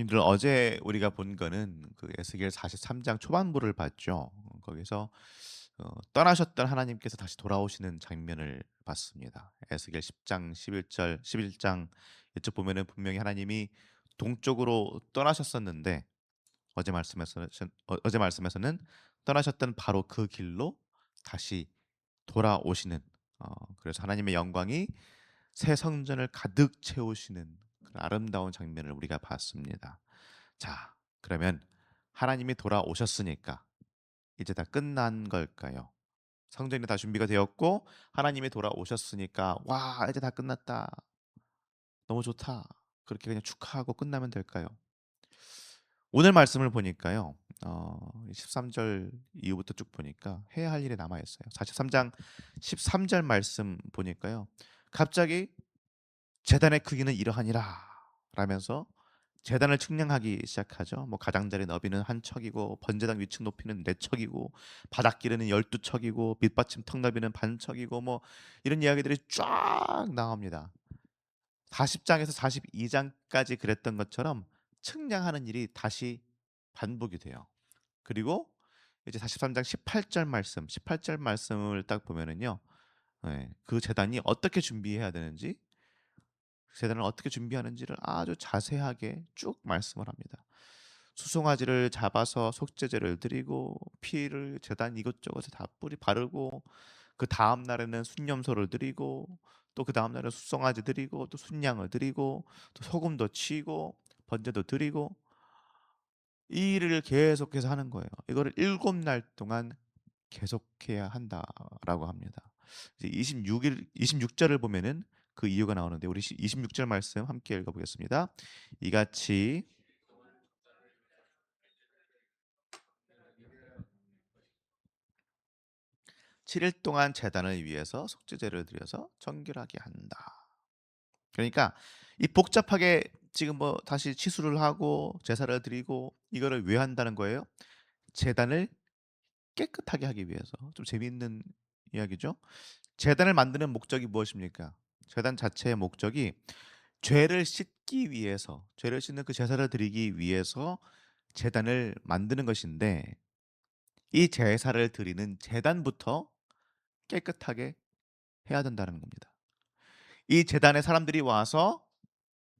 성도님들 어제 우리가 본 거는 그 에스겔 43장 초반부를 봤죠. 거기서 떠나셨던 하나님께서 다시 돌아오시는 장면을 봤습니다. 에스겔 10장 11절 11장 이쪽 보면은 분명히 하나님이 동쪽으로 떠나셨었는데 어제 말씀에서는 떠나셨던 바로 그 길로 다시 돌아오시는 그래서 하나님의 영광이 새 성전을 가득 채우시는 그런 아름다운 장면을 우리가 봤습니다. 자, 그러면 하나님이 돌아오셨으니까 이제 다 끝난 걸까요? 성전이 다 준비가 되었고 하나님이 돌아오셨으니까 와, 이제 다 끝났다. 너무 좋다. 그렇게 그냥 축하하고 끝나면 될까요? 오늘 말씀을 보니까요. 13절 이후부터 쭉 보니까 해야 할 일이 남아 있어요. 43장 13절 말씀 보니까요. 갑자기 재단의 크기는 이러하니라 라면서 재단을 측량하기 시작하죠. 뭐 가장자리 너비는 한 척이고 번제당 위층 높이는 네 척이고 바닥 길이는 12척이고 밑받침 턱 너비는 반 척이고 뭐 이런 이야기들이 쫙 나옵니다. 40장에서 42장까지 그랬던 것처럼 측량하는 일이 다시 반복이 돼요. 그리고 이제 43장 18절 말씀을 딱 보면은요. 예, 그 재단이 어떻게 준비해야 되는지 재단을 어떻게 준비하는지를 아주 자세하게 쭉 말씀을 합니다. 수송아지를 잡아서 속죄제를 드리고 피를 재단 이것저것에 다 뿌리 바르고 그 다음 날에는 순념소를 드리고 또 그 다음 날에 수송아지 드리고 또 순양을 드리고 또 소금도 치고 번제도 드리고 이 일을 계속해서 하는 거예요. 이거를 7날 동안 계속해야 한다라고 합니다. 이제 26절을 보면은 그 이유가 나오는데 우리 26절 말씀 함께 읽어보겠습니다. 이같이 7일 동안 제단을 위해서 속죄제를 드려서 정결하게 한다. 그러니까 이 복잡하게 지금 뭐 다시 치수를 하고 제사를 드리고 이거를 왜 한다는 거예요? 제단을 깨끗하게 하기 위해서. 좀 재미있는 이야기죠. 제단을 만드는 목적이 무엇입니까? 제단 자체의 목적이 죄를 씻기 위해서, 죄를 씻는 그 제사를 드리기 위해서 제단을 만드는 것인데 이 제사를 드리는 제단부터 깨끗하게 해야 된다는 겁니다. 이 제단에 사람들이 와서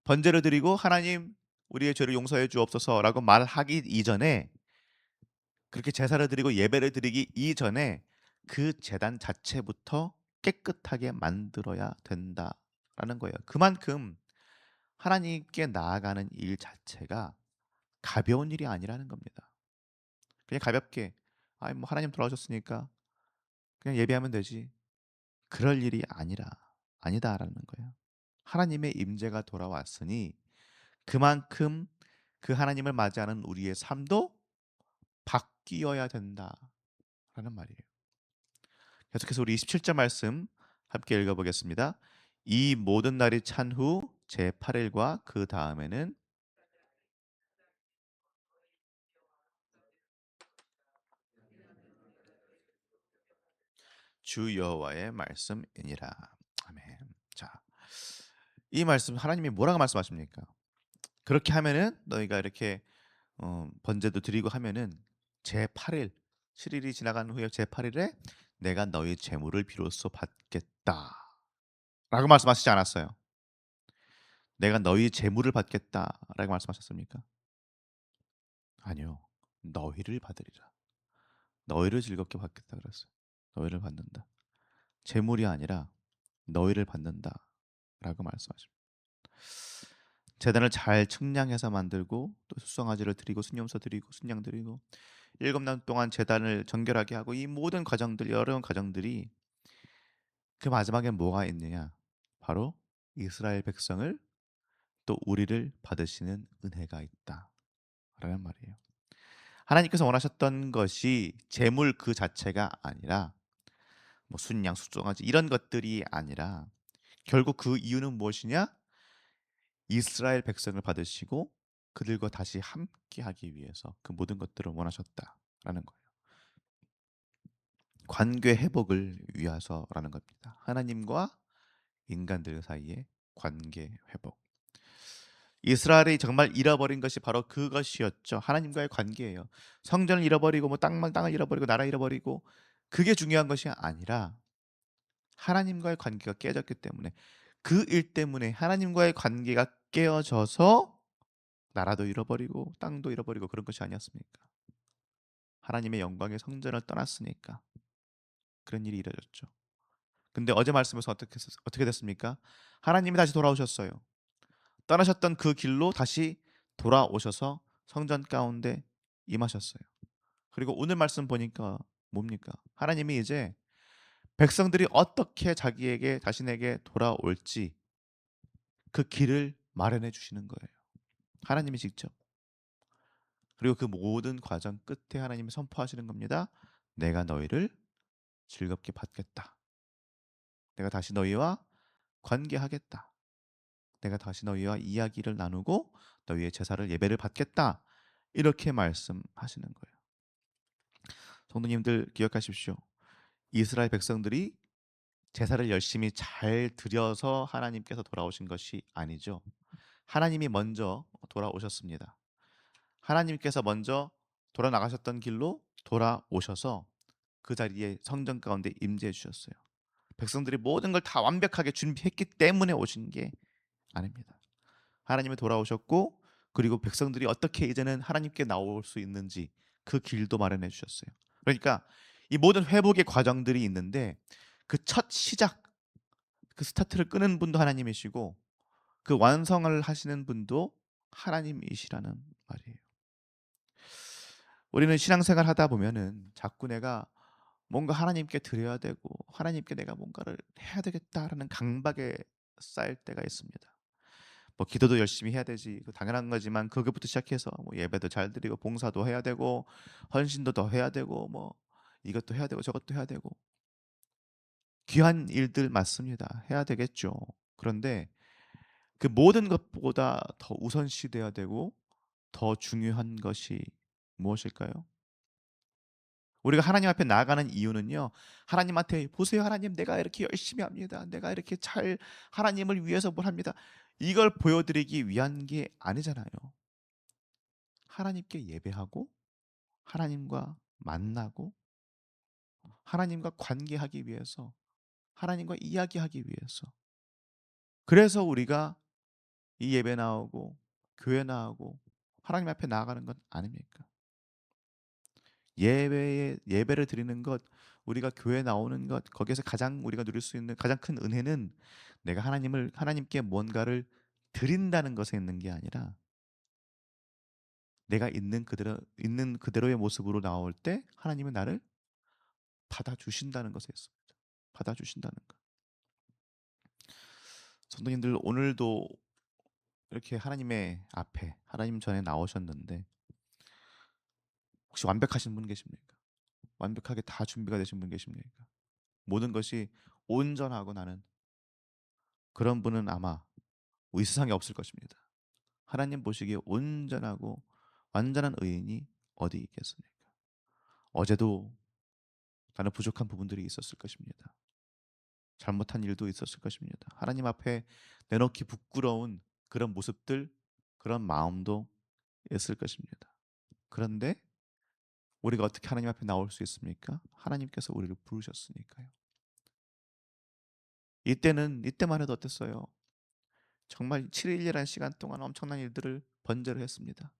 번제를 드리고 하나님 우리의 죄를 용서해 주옵소서라고 말하기 이전에 그렇게 제사를 드리고 예배를 드리기 이전에 그 제단 자체부터 깨끗하게 만들어야 된다라는 거예요. 그만큼 하나님께 나아가는 일 자체가 가벼운 일이 아니라는 겁니다. 그냥 가볍게 아이 뭐 하나님 돌아오셨으니까 그냥 예배하면 되지. 그럴 일이 아니다라는 거예요. 하나님의 임재가 돌아왔으니 그만큼 그 하나님을 맞이하는 우리의 삶도 바뀌어야 된다라는 말이에요. 계속해서 우리 27절 말씀 함께 읽어보겠습니다. 이 모든 날이 찬 후 제8일과 그 다음에는 주 여호와의 말씀이니라. 아멘. 자, 이 말씀 하나님이 뭐라고 말씀하십니까? 그렇게 하면은 너희가 이렇게 번제도 드리고 하면은 제8일 7일이 지나간 후에 제8일에 내가 너희 재물을 비로소 받겠다라고 말씀하시지 않았어요. 내가 너희 재물을 받겠다라고 말씀하셨습니까? 아니요. 너희를 받으리라. 너희를 즐겁게 받겠다 그랬어요. 너희를 받는다. 재물이 아니라 너희를 받는다라고 말씀하십니다. 제단을 잘 측량해서 만들고 또 수송아지를 드리고 순념소 드리고 순양 드리고 7날 동안 제단을 정결하게 하고 이 모든 과정들 어려운 과정들이 그 마지막에 뭐가 있느냐? 바로 이스라엘 백성을 또 우리를 받으시는 은혜가 있다라는 말이에요. 하나님께서 원하셨던 것이 재물 그 자체가 아니라 뭐 순양, 수송아지 이런 것들이 아니라 결국 그 이유는 무엇이냐? 이스라엘 백성을 받으시고 그들과 다시 함께하기 위해서 그 모든 것들을 원하셨다라는 거예요. 관계 회복을 위해서라는 겁니다. 하나님과 인간들 사이의 관계 회복. 이스라엘이 정말 잃어버린 것이 바로 그것이었죠. 하나님과의 관계예요. 성전을 잃어버리고 뭐 땅을 잃어버리고 나라 잃어버리고 그게 중요한 것이 아니라 하나님과의 관계가 깨졌기 때문에 그 일 때문에 하나님과의 관계가 깨어져서 나라도 잃어버리고 땅도 잃어버리고 그런 것이 아니었습니까? 하나님의 영광의 성전을 떠났으니까 그런 일이 이루어졌죠. 근데 어제 말씀에서 어떻게 됐습니까? 하나님이 다시 돌아오셨어요. 떠나셨던 그 길로 다시 돌아오셔서 성전 가운데 임하셨어요. 그리고 오늘 말씀 보니까 뭡니까? 하나님이 이제 백성들이 어떻게 자기에게 자신에게 돌아올지 그 길을 마련해 주시는 거예요. 하나님이 직접. 그리고 그 모든 과정 끝에 하나님이 선포하시는 겁니다. 내가 너희를 즐겁게 받겠다. 내가 다시 너희와 관계하겠다. 내가 다시 너희와 이야기를 나누고 너희의 제사를 예배를 받겠다. 이렇게 말씀하시는 거예요. 성도님들 기억하십시오. 이스라엘 백성들이 제사를 열심히 잘 드려서 하나님께서 돌아오신 것이 아니죠. 하나님이 먼저 돌아오셨습니다. 하나님께서 먼저 돌아 나가셨던 길로 돌아오셔서 그 자리에 성전 가운데 임재해 주셨어요. 백성들이 모든 걸 다 완벽하게 준비했기 때문에 오신 게 아닙니다. 하나님이 돌아오셨고 그리고 백성들이 어떻게 이제는 하나님께 나올 수 있는지 그 길도 마련해 주셨어요. 그러니까 이 모든 회복의 과정들이 있는데 그 첫 시작, 그 스타트를 끄는 분도 하나님이시고 그 완성을 하시는 분도 하나님이시라는 말이에요. 우리는 신앙생활 하다 보면은 자꾸 내가 뭔가 하나님께 드려야 되고 하나님께 내가 뭔가를 해야 되겠다라는 강박에 쌓일 때가 있습니다. 뭐 기도도 열심히 해야 되지. 그 당연한 거지만 그것부터 시작해서 뭐 예배도 잘 드리고 봉사도 해야 되고 헌신도 더 해야 되고 뭐 이것도 해야 되고 저것도 해야 되고 귀한 일들 맞습니다. 해야 되겠죠. 그런데 그 모든 것보다 더 우선시돼야 되고 더 중요한 것이 무엇일까요? 우리가 하나님 앞에 나아가는 이유는요. 하나님한테 보세요 하나님 내가 이렇게 열심히 합니다. 내가 이렇게 잘 하나님을 위해서 뭘 합니다. 이걸 보여드리기 위한 게 아니잖아요. 하나님께 예배하고 하나님과 만나고 하나님과 관계하기 위해서 하나님과 이야기하기 위해서 그래서 우리가 이 예배 나오고 교회 나오고 하나님 앞에 나아가는 것 아닙니까? 예배에 예배를 드리는 것, 우리가 교회 나오는 것, 거기에서 가장 우리가 누릴 수 있는 가장 큰 은혜는 내가 하나님께 뭔가를 드린다는 것에 있는 게 아니라 내가 있는 그대로의 모습으로 나올 때 하나님은 나를 받아 주신다는 것에 있습니다. 받아 주신다는 것. 성도님들 오늘도 이렇게 하나님의 앞에 하나님 전에 나오셨는데 혹시 완벽하신 분 계십니까? 완벽하게 다 준비가 되신 분 계십니까? 모든 것이 온전하고 나는 그런 분은 아마 이 세상에 없을 것입니다. 하나님 보시기에 온전하고 완전한 의인이 어디 있겠습니까? 어제도 나는 부족한 부분들이 있었을 것입니다. 잘못한 일도 있었을 것입니다. 하나님 앞에 내놓기 부끄러운 그런 모습들, 그런 마음도 있을 것입니다. 그런데 우리가 어떻게 하나님 앞에 나올 수 있습니까? 하나님께서 우리를 부르셨으니까요. 이때만 해도 어땠어요? 정말 7일이라는 시간 동안 엄청난 일들을 번제를 했습니다.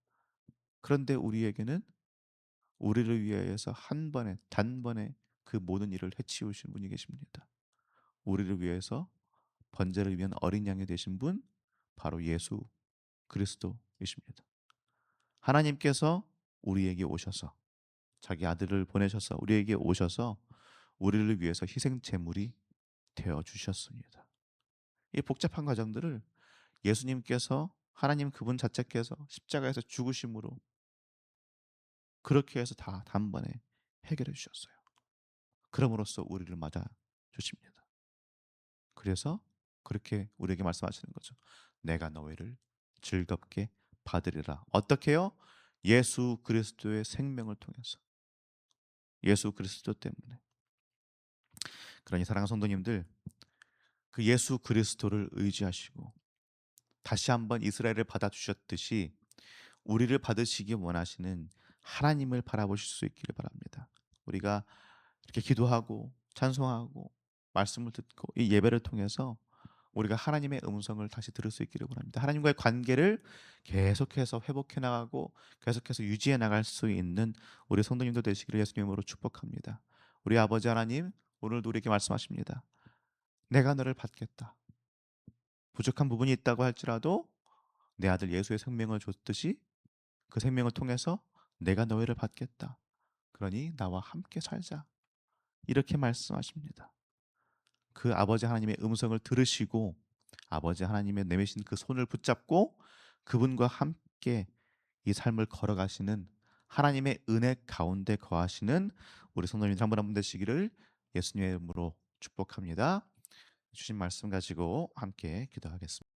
그런데 우리에게는 우리를 위하여서 한 번에 단번에 그 모든 일을 해치우신 분이 계십니다. 우리를 위해서 번제를 위한 어린 양이 되신 분 바로 예수 그리스도이십니다. 하나님께서 우리에게 오셔서 자기 아들을 보내셔서 우리에게 오셔서 우리를 위해서 희생 제물이 되어 주셨습니다. 이 복잡한 과정들을 예수님께서 하나님 그분 자체께서 십자가에서 죽으심으로 그렇게 해서 다 단번에 해결해 주셨어요. 그럼으로써 우리를 맞아 주십니다. 그래서 그렇게 우리에게 말씀하시는 거죠. 내가 너희를 즐겁게 받으리라. 어떻게요? 예수 그리스도의 생명을 통해서. 예수 그리스도 때문에. 그러니 사랑하는 성도님들, 그 예수 그리스도를 의지하시고 다시 한번 이스라엘을 받아주셨듯이 우리를 받으시기 원하시는 하나님을 바라보실 수 있기를 바랍니다. 우리가 이렇게 기도하고 찬송하고 말씀을 듣고 이 예배를 통해서 우리가 하나님의 음성을 다시 들을 수 있기를 원합니다. 하나님과의 관계를 계속해서 회복해 나가고 계속해서 유지해 나갈 수 있는 우리 성도님도 되시기를 예수님으로 축복합니다. 우리 아버지 하나님, 오늘도 우리에게 말씀하십니다. 내가 너를 받겠다. 부족한 부분이 있다고 할지라도 내 아들 예수의 생명을 줬듯이 그 생명을 통해서 내가 너희를 받겠다. 그러니 나와 함께 살자. 이렇게 말씀하십니다. 그 아버지 하나님의 음성을 들으시고 아버지 하나님의 내미신 그 손을 붙잡고 그분과 함께 이 삶을 걸어가시는 하나님의 은혜 가운데 거하시는 우리 성도님 한 분 한 분 되시기를 예수님의 이름으로 축복합니다. 주신 말씀 가지고 함께 기도하겠습니다.